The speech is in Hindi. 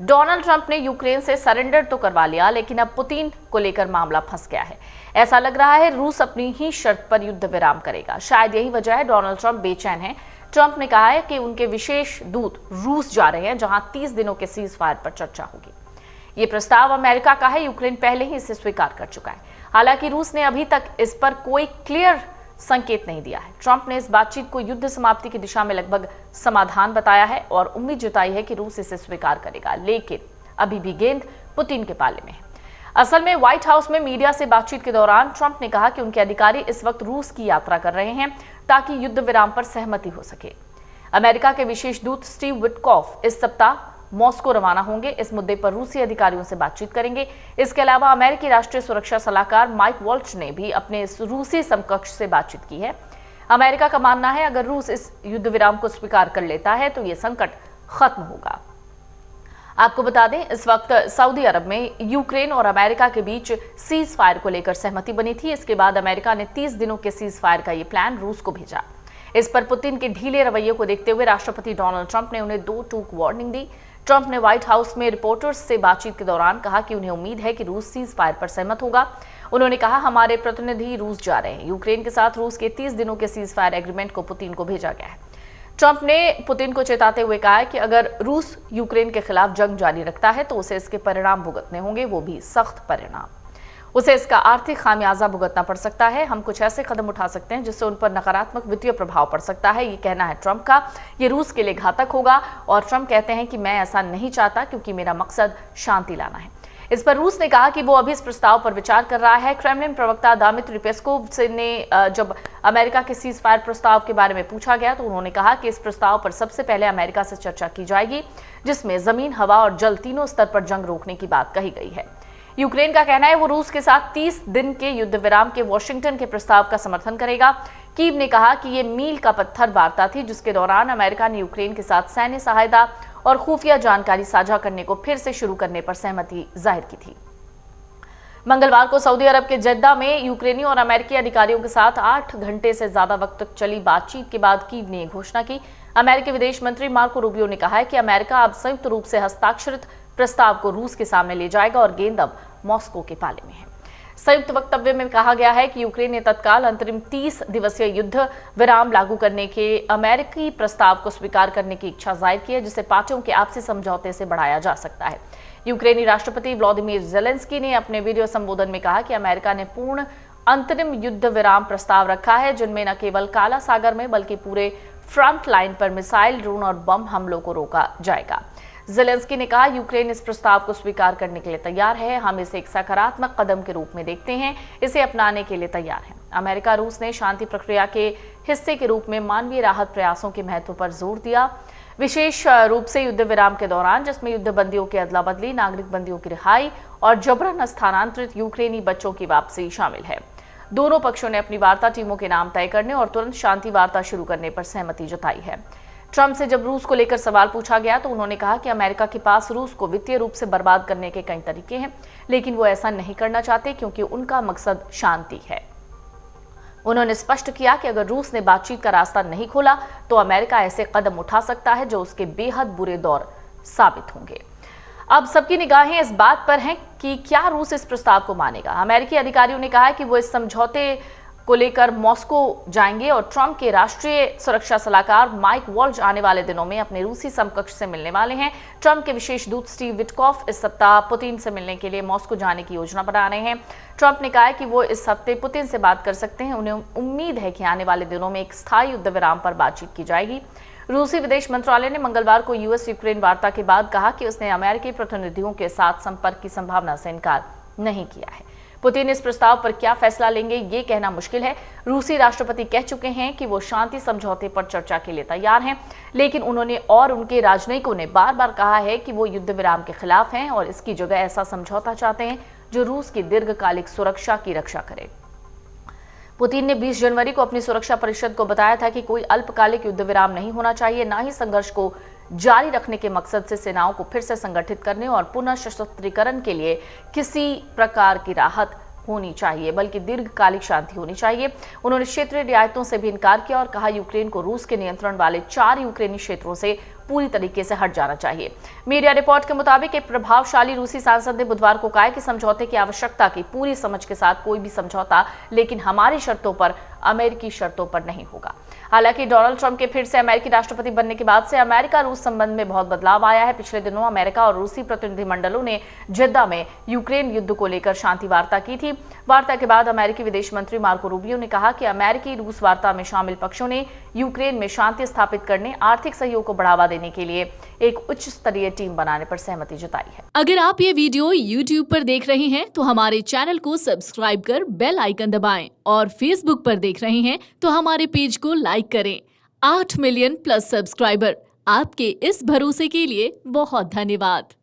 डोनाल्ड ट्रंप ने यूक्रेन से सरेंडर तो करवा लिया, लेकिन अब पुतिन को लेकर मामला फंस गया है। ऐसा लग रहा है रूस अपनी ही शर्त पर युद्ध विराम करेगा। शायद यही वजह है डोनाल्ड ट्रंप बेचैन हैं। ट्रंप ने कहा है कि उनके विशेष दूत रूस जा रहे हैं, जहां 30 दिनों के सीज फायर पर चर्चा होगी। ये प्रस्ताव अमेरिका का है। यूक्रेन पहले ही इसे स्वीकार कर चुका है। हालांकि रूस ने अभी तक इस पर कोई क्लियर संकेत नहीं दिया है। ट्रंप ने इस बातचीत को युद्ध समाप्ति की दिशा में लगभग समाधान बताया है और उम्मीद जताई है कि रूस इसे स्वीकार करेगा, लेकिन अभी भी गेंद पुतिन के पाले में है। असल में व्हाइट हाउस में मीडिया से बातचीत के दौरान ट्रंप ने कहा कि उनके अधिकारी इस वक्त रूस की यात्रा कर रहे हैं ताकि युद्ध विराम पर सहमति हो सके। अमेरिका के विशेष दूत स्टीव विटकॉफ इस सप्ताह मॉस्को रवाना होंगे। इस मुद्दे पर रूसी अधिकारियों से बातचीत करेंगे। इसके अलावा अमेरिकी राष्ट्रीय सुरक्षा सलाहकार माइक वॉल्च ने भी अपने रूसी समकक्ष से बातचीत की है। अमेरिका का मानना है अगर रूस इस युद्ध विराम को स्वीकार कर लेता है तो ये संकट खत्म होगा। आपको बता दें, इस वक्त सऊदी अरब में यूक्रेन और अमेरिका के बीच सीज फायर को लेकर सहमति बनी थी। इसके बाद अमेरिका ने 30 दिनों के सीज फायर का ये प्लान रूस को भेजा। इस पर पुतिन के ढीले रवैये को देखते हुए राष्ट्रपति डोनाल्ड ट्रंप ने उन्हें 2 टूक वार्निंग दी। ट्रंप ने व्हाइट हाउस में रिपोर्टर्स से बातचीत के दौरान कहा कि उन्हें उम्मीद है कि रूस सीज फायर पर सहमत होगा। उन्होंने कहा, हमारे प्रतिनिधि रूस जा रहे हैं। यूक्रेन के साथ रूस के 30 दिनों के सीज फायर एग्रीमेंट को पुतिन को भेजा गया है। ट्रंप ने पुतिन को चेताते हुए कहा कि अगर रूस यूक्रेन के खिलाफ जंग जारी रखता है तो उसे इसके परिणाम भुगतने होंगे, वो भी सख्त परिणाम। उसे इसका आर्थिक खामियाजा भुगतना पड़ सकता है। हम कुछ ऐसे कदम उठा सकते हैं जिससे उन पर नकारात्मक वित्तीय प्रभाव पड़ सकता है, ये कहना है ट्रंप का। ये रूस के लिए घातक होगा और ट्रंप कहते हैं कि मैं ऐसा नहीं चाहता क्योंकि मेरा मकसद शांति लाना है। इस पर रूस ने कहा कि वो अभी इस प्रस्ताव पर विचार कर रहा है। क्रेमलिन प्रवक्ता दामित्री पेस्कोव ने जब अमेरिका के सीज फायर प्रस्ताव के बारे में पूछा गया तो उन्होंने कहा कि इस प्रस्ताव पर सबसे पहले अमेरिका से चर्चा की जाएगी, जिसमें जमीन, हवा और जल तीनों स्तर पर जंग रोकने की बात कही गई है। यूक्रेन का कहना है वो रूस के साथ 30 दिन के युद्ध विराम के वॉशिंगटन के प्रस्ताव का समर्थन करेगा। कीव ने कहा कि ये मील का पत्थर वार्ता थी जिसके दौरान अमेरिका ने यूक्रेन के साथ सैन्य सहायता और खुफिया जानकारी साझा करने को फिर से शुरू करने पर सहमति जाहिर की थी। मंगलवार को सऊदी अरब के जेद्दा में यूक्रेनी और अमेरिकी अधिकारियों के साथ 8 घंटे से ज्यादा वक्त तक चली बातचीत के बाद कीव ने घोषणा की। अमेरिकी विदेश मंत्री मार्को रूबियो ने कहा है कि अमेरिका अब संयुक्त रूप से हस्ताक्षरित प्रस्ताव को रूस के सामने ले जाएगा और गेंद अब मॉस्को के पाले में है। संयुक्त वक्तव्य में कहा गया है कि यूक्रेन ने तत्काल अंतरिम 30 दिवसीय युद्ध विराम लागू करने के अमेरिकी प्रस्ताव को स्वीकार करने की इच्छा जाहिर की है, जिसे पार्टियों के आपसी समझौते से बढ़ाया जा सकता है। यूक्रेनी राष्ट्रपति व्लादिमीर ज़ेलेंस्की ने अपने वीडियो संबोधन में कहा कि अमेरिका ने पूर्ण अंतरिम युद्ध विराम प्रस्ताव रखा है, जिनमें न केवल काला सागर में बल्कि पूरे फ्रंट लाइन पर मिसाइल, ड्रोन और बम हमलों को रोका जाएगा। ज़ेलेंस्की ने कहा, यूक्रेन इस प्रस्ताव को स्वीकार करने के लिए तैयार है। हम इसे एक सकारात्मक कदम के रूप में देखते हैं, इसे अपनाने के लिए तैयार हैं। अमेरिका रूस ने शांति प्रक्रिया के हिस्से के रूप में मानवीय राहत प्रयासों के महत्व पर जोर दिया, विशेष रूप से युद्ध विराम के दौरान, जिसमें युद्ध बंदियों की अदला बदली, नागरिक बंदियों की रिहाई और जबरन स्थानांतरित यूक्रेनी बच्चों की वापसी शामिल है। दोनों पक्षों ने अपनी वार्ता टीमों के नाम तय करने और तुरंत शांति वार्ता शुरू करने पर सहमति जताई है। ट्रंप से जब रूस को लेकर सवाल पूछा गया तो उन्होंने कहा कि अमेरिका के पास रूस को वित्तीय रूप से बर्बाद करने के कई तरीके हैं, लेकिन वो ऐसा नहीं करना चाहते क्योंकि उनका मकसद शांति है। उन्होंने स्पष्ट किया कि अगर रूस ने बातचीत का रास्ता नहीं खोला तो अमेरिका ऐसे कदम उठा सकता है जो उसके बेहद बुरे दौर साबित होंगे। अब सबकी निगाहें इस बात पर हैं कि क्या रूस इस प्रस्ताव को मानेगा। अमेरिकी अधिकारियों ने कहा है कि वो इस समझौते को लेकर मॉस्को जाएंगे और ट्रंप के राष्ट्रीय सुरक्षा सलाहकार माइक वॉल्च आने वाले दिनों में अपने रूसी समकक्ष से मिलने वाले हैं। ट्रंप के विशेष दूत स्टीव विटकॉफ इस सप्ताह पुतिन से मिलने के लिए मॉस्को जाने की योजना बना रहे हैं। ट्रंप ने कहा है कि वो इस हफ्ते पुतिन से बात कर सकते हैं। उन्हें उम्मीद है कि आने वाले दिनों में एक स्थायी युद्ध विराम पर बातचीत की जाएगी। रूसी विदेश मंत्रालय ने मंगलवार को यूएस यूक्रेन वार्ता के बाद कहा कि उसने अमेरिकी प्रतिनिधियों के साथ संपर्क की संभावना से इनकार नहीं किया है। पुतिन इस प्रस्ताव पर क्या फैसला लेंगे ये कहना मुश्किल है। रूसी राष्ट्रपति कह चुके हैं कि वो शांति समझौते पर चर्चा के लिए तैयार हैं, लेकिन उन्होंने और उनके राजनयिकों ने बार बार कहा है कि वो युद्ध विराम के खिलाफ हैं और इसकी जगह ऐसा समझौता चाहते हैं जो रूस की दीर्घकालिक सुरक्षा की रक्षा करे। पुतिन ने 20 जनवरी को अपनी सुरक्षा परिषद को बताया था कि कोई अल्पकालिक युद्ध विराम नहीं होना चाहिए, न ही संघर्ष को जारी रखने के मकसद से सेनाओं को फिर से संगठित करने और पुनः सशस्त्रीकरण के लिए किसी प्रकार की राहत होनी चाहिए, बल्कि दीर्घकालिक शांति होनी चाहिए। उन्होंने क्षेत्रीय रियायतों से भी इनकार किया और कहा यूक्रेन को रूस के नियंत्रण वाले 4 यूक्रेनी क्षेत्रों से पूरी तरीके से हट जाना चाहिए। मीडिया रिपोर्ट के मुताबिक एक प्रभावशाली रूसी सांसद ने बुधवार को कहा कि समझौते की आवश्यकता की पूरी समझ के साथ कोई भी समझौता, लेकिन हमारी शर्तों पर, अमेरिकी शर्तों पर नहीं होगा। हालांकि डोनाल्ड ट्रंप के फिर से अमेरिकी राष्ट्रपति बनने के बाद से अमेरिका रूस संबंध में बहुत बदलाव आया है। पिछले दिनों अमेरिका और रूसी प्रतिनिधिमंडलों ने जिद्दा में यूक्रेन युद्ध को लेकर शांति वार्ता की थी। वार्ता के बाद अमेरिकी विदेश मंत्री मार्को रूबियो ने कहा कि अमेरिकी रूस वार्ता में शामिल पक्षों ने यूक्रेन में शांति स्थापित करने, आर्थिक सहयोग को बढ़ावा देने के लिए एक उच्च स्तरीय टीम बनाने पर सहमति जताई है। अगर आप ये वीडियो YouTube पर देख रहे हैं तो हमारे चैनल को सब्सक्राइब कर बेल आइकन दबाएं, और Facebook पर देख रहे हैं तो हमारे पेज को लाइक करें। 8 मिलियन प्लस सब्सक्राइबर, आपके इस भरोसे के लिए बहुत धन्यवाद।